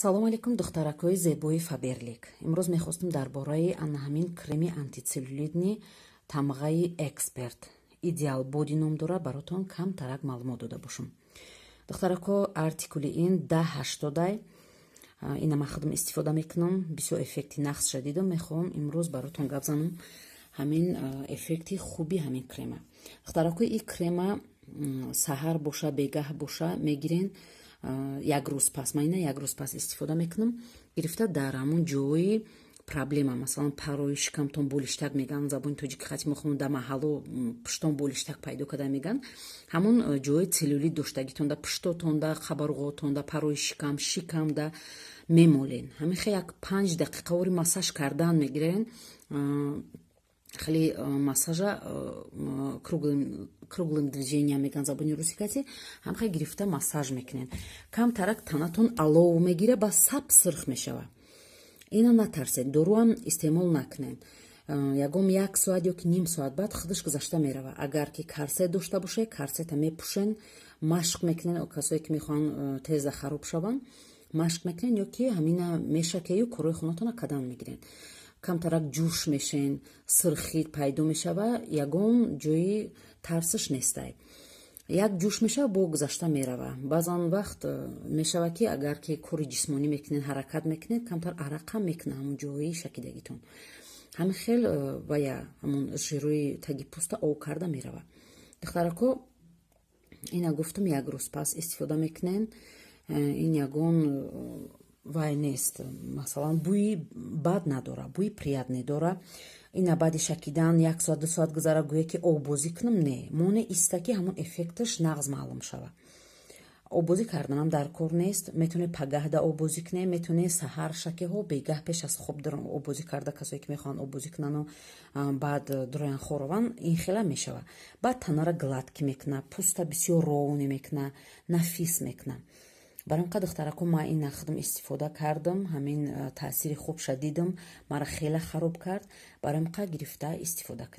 салом алейкум духтаракҳои зебои Фаберлик. Имрӯз мехостем дар бораи ҳамин креми антицеллюлитни тамғаи Эксперт Ideal Body ном дора баротон камтарак маълумот дода бошам. Духтаракҳо, артикули ин 1080 ина ман худам истифода мекунам. Бисёр эффекти нақс шадидам. Мехоҳам имрӯз баротон гап занам ҳамин эффекти хуби ҳамин крема. Духтаракҳо, ин крема саҳар боша бегаҳ боша мегирен як рӯз пас, ман ина як рӯз пас истифода мекунам, гирифта дар ҳамун ҷои проблема, масалан парои шикамтон болиштак меган, забони тоҷики хати мохонун да маҳалло пуштон болиштак пайдо када меган, ҳамун ҷои целлюлит доштагитон да пуштотон да қабарғотон да парои шикам да мемолен. Ҳамин хе як 5 дақиқа вори массаж кардан мегирен. Хеле массажа круглым движением меган забони русикати ҳамхе гирифта массаж мекунен. Камтарак танатон алов мегире ба саб сирх мешава. Ина натарсед, доруам истеъмол накунен. Ягон 1 соат ё ки ним соат баъд худаш гузашта мерава. Агар ки карсет дошта боше, карсета мепӯшен, машқ мекунен. Касое ки мехоҳанд теза хароб шаванд, машқ мекунен ё ки ҳамина мешакею корои хонатона кадан мегирен. Камтарак ҷӯш мешен, сирхӣ пайдо мешава, ягон ҷои тарсиш нестай. Як ҷӯш мешава, бо гузашта мерава. Баъзан вақт мешава ки агар ки кори ҷисмонӣ мекунен, ҳаракат мекунен, камтар арақам мекуна ҳамун ҷои шакидагитон. Ҳамин хел вая ҳамун жирои таги пӯста ов карда мерава. Духтаракҳо, ина гуфтам як рӯз пас истифода мекунен. Ин ягон вай нест, масалан бӯи бад надора, бӯи приятне дора. Ина баъди шакидан 1 соат 2 соат гузара гӯя ки оббозӣ кунам, не, моне иста ки ҳамон эффекташ нағз маълум шава. Оббозӣ карданам дар кор нест. Метавонед пагаҳда оббозӣ кунед, метавонед саҳар шакеҳо бегаҳ пеш аз хоб дар оббозӣ карда, касое ки мехоҳанд оббозӣ кунану баъд дуроян хораванд, ин хела мешава. Баъд танара гладкӣ мекуна, пӯста бисёр ровонӣ мекуна, нафис мекуна. Барои ин духтаракҳо, ман ина худам истифода кардам, ҳамин таъсири хуб шадидам, мара хела хароб кард. Барои ин гирифта истифода кардам.